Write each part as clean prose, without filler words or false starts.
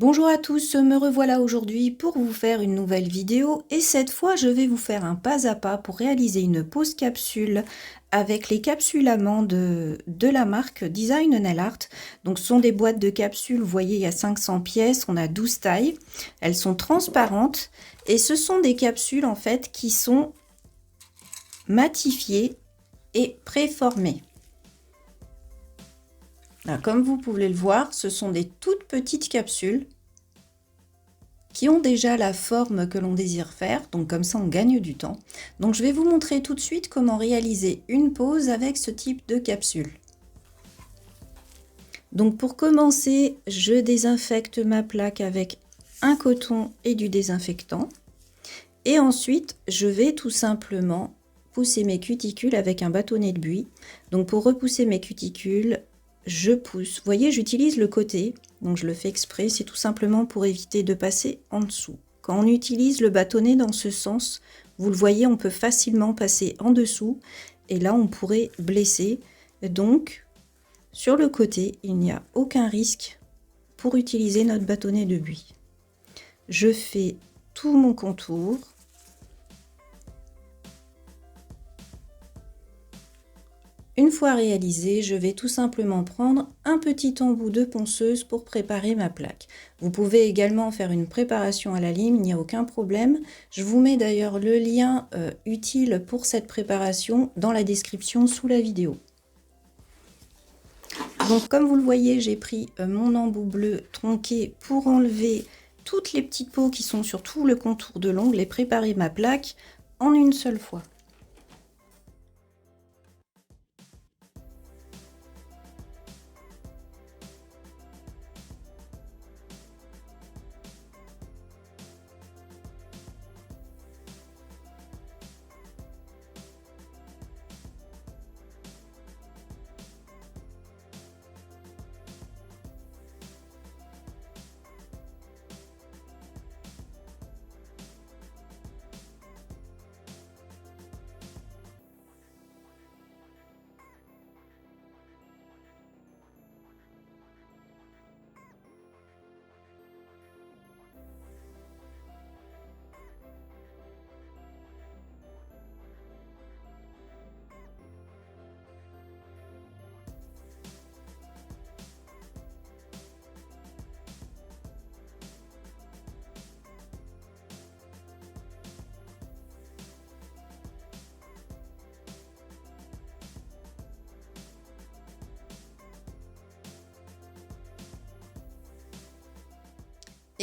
Bonjour à tous, me revoilà aujourd'hui pour vous faire une nouvelle vidéo et cette fois je vais vous faire un pas à pas pour réaliser une pose capsule avec les capsules amandes de la marque Design Nail Art. Donc ce sont des boîtes de capsules, vous voyez il y a 500 pièces, on a 12 tailles, elles sont transparentes et ce sont des capsules en fait qui sont matifiées et préformées. Là, comme vous pouvez le voir, ce sont des toutes petites capsules qui ont déjà la forme que l'on désire faire, donc comme ça on gagne du temps. Donc je vais vous montrer tout de suite comment réaliser une pose avec ce type de capsule. Donc pour commencer, je désinfecte ma plaque avec un coton et du désinfectant. Et ensuite, je vais tout simplement pousser mes cuticules avec un bâtonnet de buis. Donc pour repousser mes cuticules, je pousse. Vous voyez, j'utilise le côté, donc je le fais exprès, c'est tout simplement pour éviter de passer en dessous. Quand on utilise le bâtonnet dans ce sens, vous le voyez, on peut facilement passer en dessous et là on pourrait blesser. Donc sur le côté, il n'y a aucun risque pour utiliser notre bâtonnet de buis. Je fais tout mon contour. Une fois réalisé, je vais tout simplement prendre un petit embout de ponceuse pour préparer ma plaque. Vous pouvez également faire une préparation à la lime, il n'y a aucun problème. Je vous mets d'ailleurs le lien utile pour cette préparation dans la description sous la vidéo. Donc comme vous le voyez, j'ai pris mon embout bleu tronqué pour enlever toutes les petites peaux qui sont sur tout le contour de l'ongle et préparer ma plaque en une seule fois.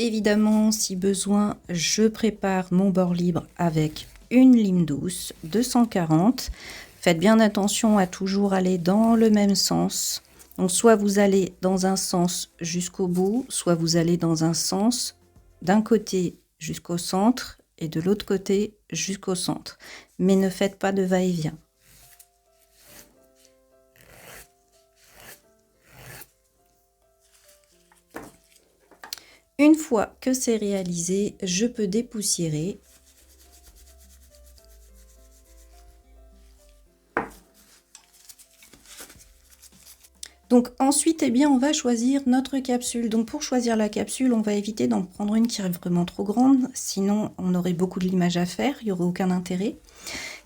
Évidemment, si besoin, je prépare mon bord libre avec une lime douce 240. Faites bien attention à toujours aller dans le même sens. Donc soit vous allez dans un sens jusqu'au bout, soit vous allez dans un sens d'un côté jusqu'au centre et de l'autre côté jusqu'au centre. Mais ne faites pas de va-et-vient. Une fois que c'est réalisé, je peux dépoussiérer. Donc ensuite, eh bien, on va choisir notre capsule. Donc pour choisir la capsule, on va éviter d'en prendre une qui est vraiment trop grande, sinon on aurait beaucoup de limage à faire, il n'y aurait aucun intérêt.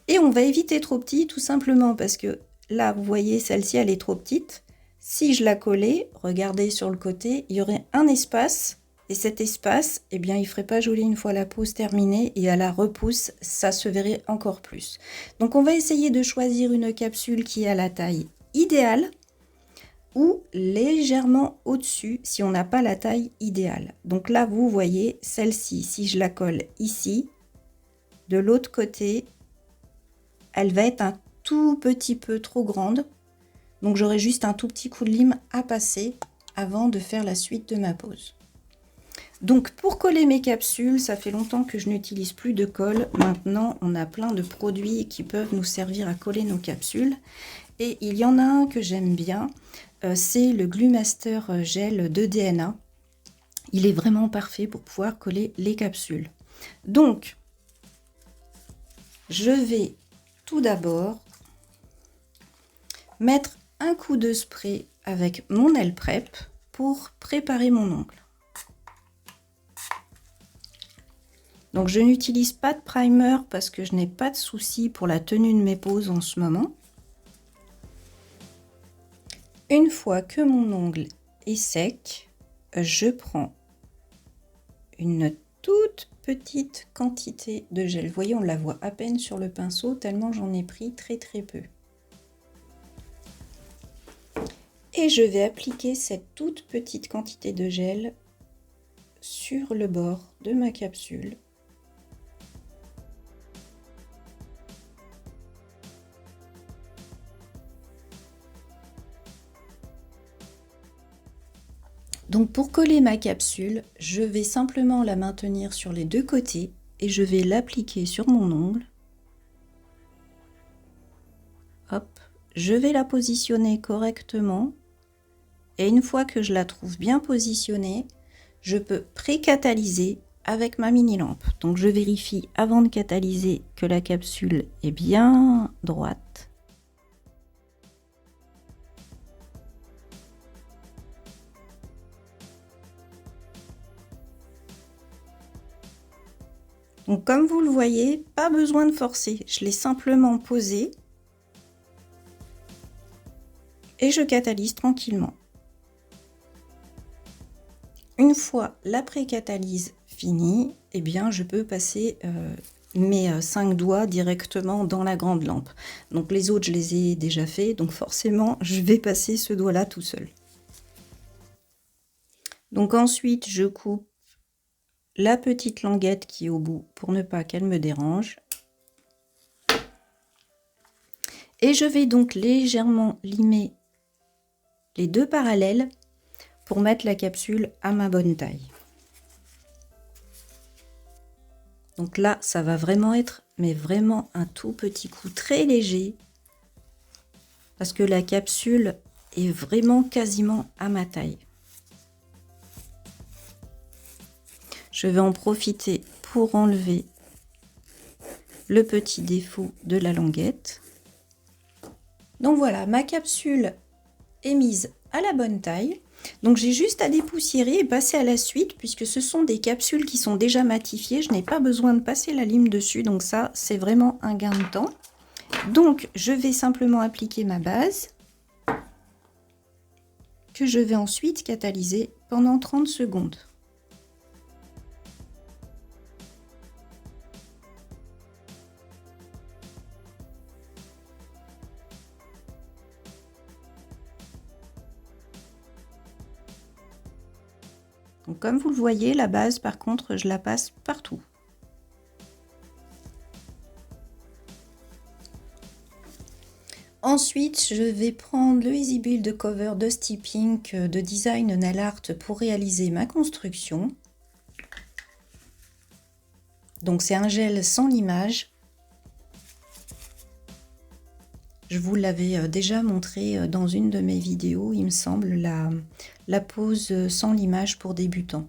Et on va éviter trop petit, tout simplement parce que là, vous voyez, celle-ci, elle est trop petite. Si je la collais, regardez sur le côté, il y aurait un espace. Et cet espace, eh bien, il ne ferait pas joli une fois la pose terminée et à la repousse, ça se verrait encore plus. Donc, on va essayer de choisir une capsule qui a la taille idéale ou légèrement au-dessus si on n'a pas la taille idéale. Donc là, vous voyez, celle-ci, si je la colle ici, de l'autre côté, elle va être un tout petit peu trop grande. Donc, j'aurai juste un tout petit coup de lime à passer avant de faire la suite de ma pose. Donc pour coller mes capsules, ça fait longtemps que je n'utilise plus de colle. Maintenant, on a plein de produits qui peuvent nous servir à coller nos capsules. Et il y en a un que j'aime bien, c'est le Glue Master Gel de DNA. Il est vraiment parfait pour pouvoir coller les capsules. Donc, je vais tout d'abord mettre un coup de spray avec mon nail prep pour préparer mon ongle. Donc je n'utilise pas de primer parce que je n'ai pas de souci pour la tenue de mes poses en ce moment. Une fois que mon ongle est sec, je prends une toute petite quantité de gel. Vous voyez, on la voit à peine sur le pinceau tellement j'en ai pris très peu. Et je vais appliquer cette toute petite quantité de gel sur le bord de ma capsule. Donc pour coller ma capsule, je vais simplement la maintenir sur les deux côtés et je vais l'appliquer sur mon ongle. Hop, je vais la positionner correctement et une fois que je la trouve bien positionnée, je peux pré-catalyser avec ma mini lampe. Donc je vérifie avant de catalyser que la capsule est bien droite. Donc comme vous le voyez, pas besoin de forcer, je l'ai simplement posé et je catalyse tranquillement. Une fois la pré-catalyse finie, eh bien je peux passer mes 5 doigts directement dans la grande lampe. Donc les autres je les ai déjà fait, donc forcément je vais passer ce doigt là tout seul. Donc ensuite je coupe la petite languette qui est au bout pour ne pas qu'elle me dérange. Et je vais donc légèrement limer les deux parallèles pour mettre la capsule à ma bonne taille. Donc là, ça va vraiment être, mais vraiment un tout petit coup très léger parce que la capsule est vraiment quasiment à ma taille. Je vais en profiter pour enlever le petit défaut de la languette. Donc voilà, ma capsule est mise à la bonne taille. Donc j'ai juste à dépoussiérer et passer à la suite puisque ce sont des capsules qui sont déjà matifiées. Je n'ai pas besoin de passer la lime dessus, donc ça c'est vraiment un gain de temps. Donc je vais simplement appliquer ma base que je vais ensuite catalyser pendant 30 secondes. Donc comme vous le voyez, la base par contre je la passe partout. Ensuite, je vais prendre le Easy Build Cover Dusty Pink de Design Nail Art pour réaliser ma construction. Donc c'est un gel sans limage. Je vous l'avais déjà montré dans une de mes vidéos, il me semble, la pose sans limage pour débutants.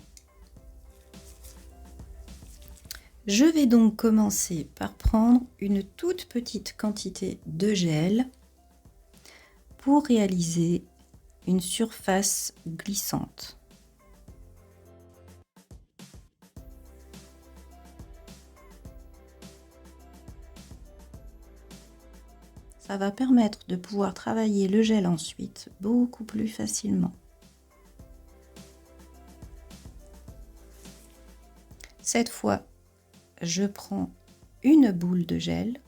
Je vais donc commencer par prendre une toute petite quantité de gel pour réaliser une surface glissante. Ça va permettre de pouvoir travailler le gel ensuite beaucoup plus facilement. Cette fois, je prends une boule de gel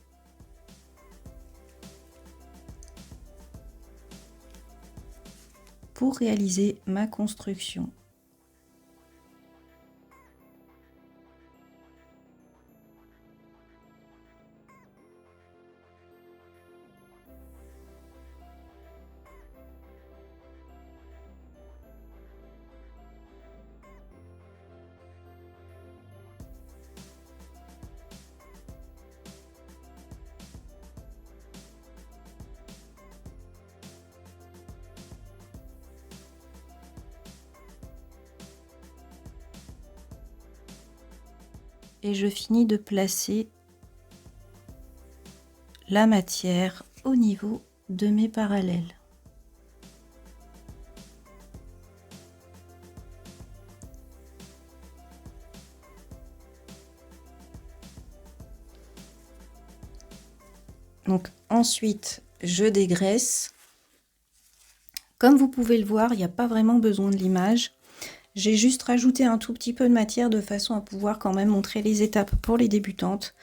pour réaliser ma construction. Et je finis de placer la matière au niveau de mes parallèles. Donc ensuite, je dégraisse. Comme vous pouvez le voir, il n'y a pas vraiment besoin de l'image. J'ai juste rajouté un tout petit peu de matière de façon à pouvoir quand même montrer les étapes pour les débutantes.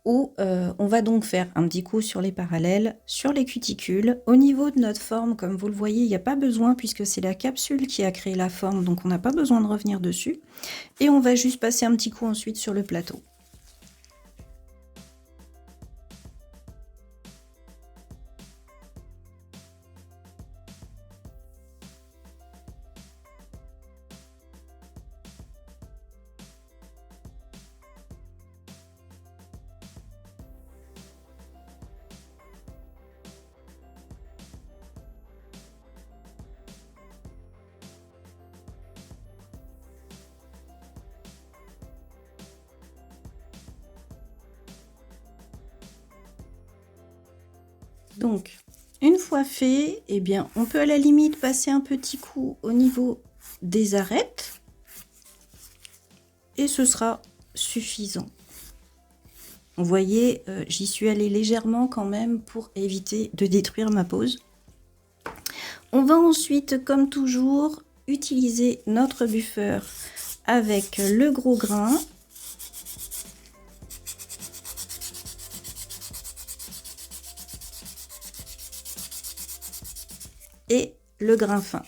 Où on va donc faire un petit coup sur les parallèles, sur les cuticules. Au niveau de notre forme, comme vous le voyez, il n'y a pas besoin puisque c'est la capsule qui a créé la forme, donc on n'a pas besoin de revenir dessus. Et on va juste passer un petit coup ensuite sur le plateau. Donc, une fois fait, eh bien, on peut à la limite passer un petit coup au niveau des arêtes. Et ce sera suffisant. Vous voyez, j'y suis allée légèrement quand même pour éviter de détruire ma pose. On va ensuite, comme toujours, utiliser notre buffer avec le gros grain. Et le grain fin.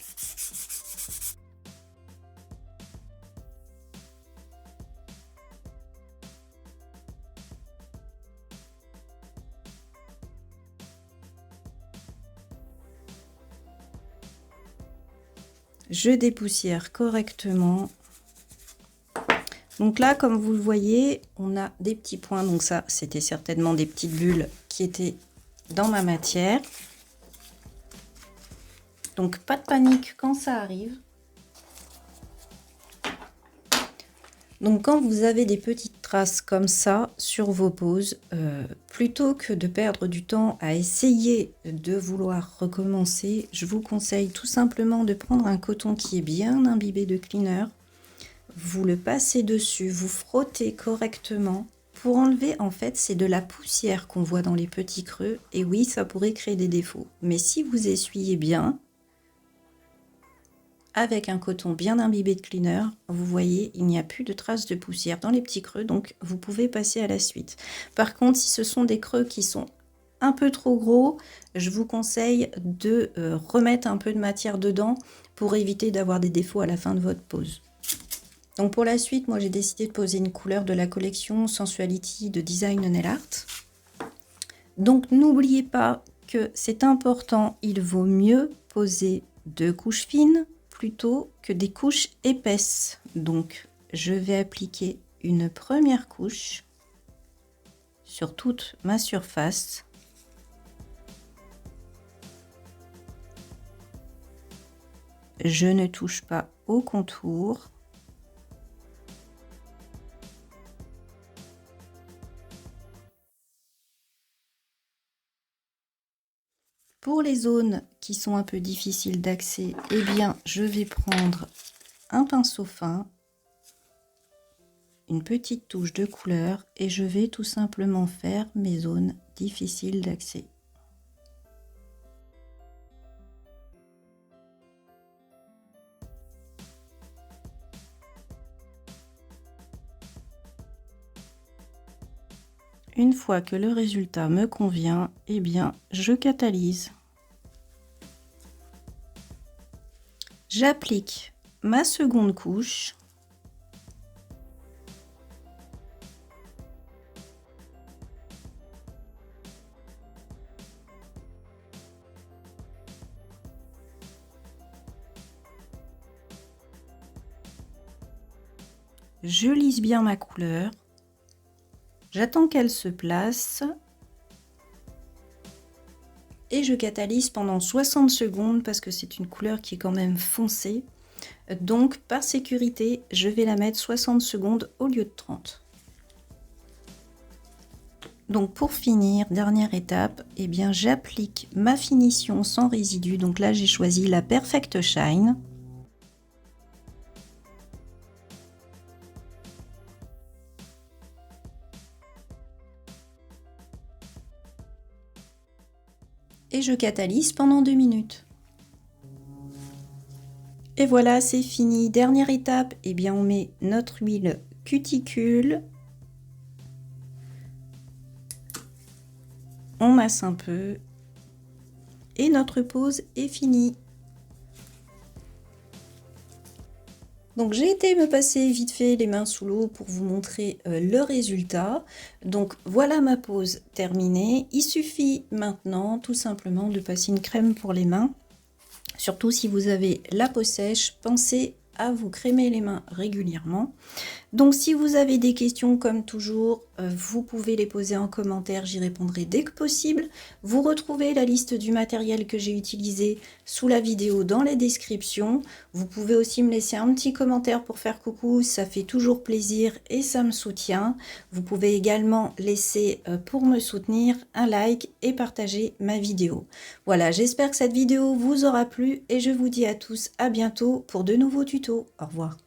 Je dépoussière correctement. Donc là, comme vous le voyez, on a des petits points. Donc ça, c'était certainement des petites bulles qui étaient dans ma matière. Donc pas de panique quand ça arrive. Donc quand vous avez des petites traces comme ça sur vos poses, plutôt que de perdre du temps à essayer de vouloir recommencer, je vous conseille tout simplement de prendre un coton qui est bien imbibé de cleaner. Vous le passez dessus, vous frottez correctement. Pour enlever, en fait, c'est de la poussière qu'on voit dans les petits creux. Et oui, ça pourrait créer des défauts. Mais si vous essuyez bien, avec un coton bien imbibé de cleaner, vous voyez, il n'y a plus de traces de poussière dans les petits creux, donc vous pouvez passer à la suite. Par contre, si ce sont des creux qui sont un peu trop gros, je vous conseille de remettre un peu de matière dedans pour éviter d'avoir des défauts à la fin de votre pose. Donc pour la suite, moi j'ai décidé de poser une couleur de la collection Sensuality de Design Nail Art. Donc n'oubliez pas que c'est important, il vaut mieux poser 2 couches fines plutôt que des couches épaisses. Donc je vais appliquer une première couche sur toute ma surface. Je ne touche pas au contour. Pour les zones qui sont un peu difficiles d'accès, eh bien, je vais prendre un pinceau fin, une petite touche de couleur et je vais tout simplement faire mes zones difficiles d'accès. Une fois que le résultat me convient, eh bien, je catalyse. J'applique ma seconde couche. Je lisse bien ma couleur. J'attends qu'elle se place. Et je catalyse pendant 60 secondes parce que c'est une couleur qui est quand même foncée. Donc par sécurité, je vais la mettre 60 secondes au lieu de 30. Donc pour finir, dernière étape, eh bien j'applique ma finition sans résidu. Donc là j'ai choisi la Perfect Shine. et je catalyse pendant 2 minutes. Et voilà, c'est fini. Dernière étape, eh bien on met notre huile cuticule. On masse un peu. Et notre pause est finie. Donc j'ai été me passer vite fait les mains sous l'eau pour vous montrer le résultat. Donc voilà ma pause terminée. Il suffit maintenant tout simplement de passer une crème pour les mains. Surtout si vous avez la peau sèche, pensez à vous crémer les mains régulièrement. Donc si vous avez des questions comme toujours, vous pouvez les poser en commentaire, j'y répondrai dès que possible. Vous retrouvez la liste du matériel que j'ai utilisé sous la vidéo dans les descriptions. Vous pouvez aussi me laisser un petit commentaire pour faire coucou, ça fait toujours plaisir et ça me soutient. Vous pouvez également laisser pour me soutenir un like et partager ma vidéo. Voilà, j'espère que cette vidéo vous aura plu et je vous dis à tous à bientôt pour de nouveaux tutos. Au revoir.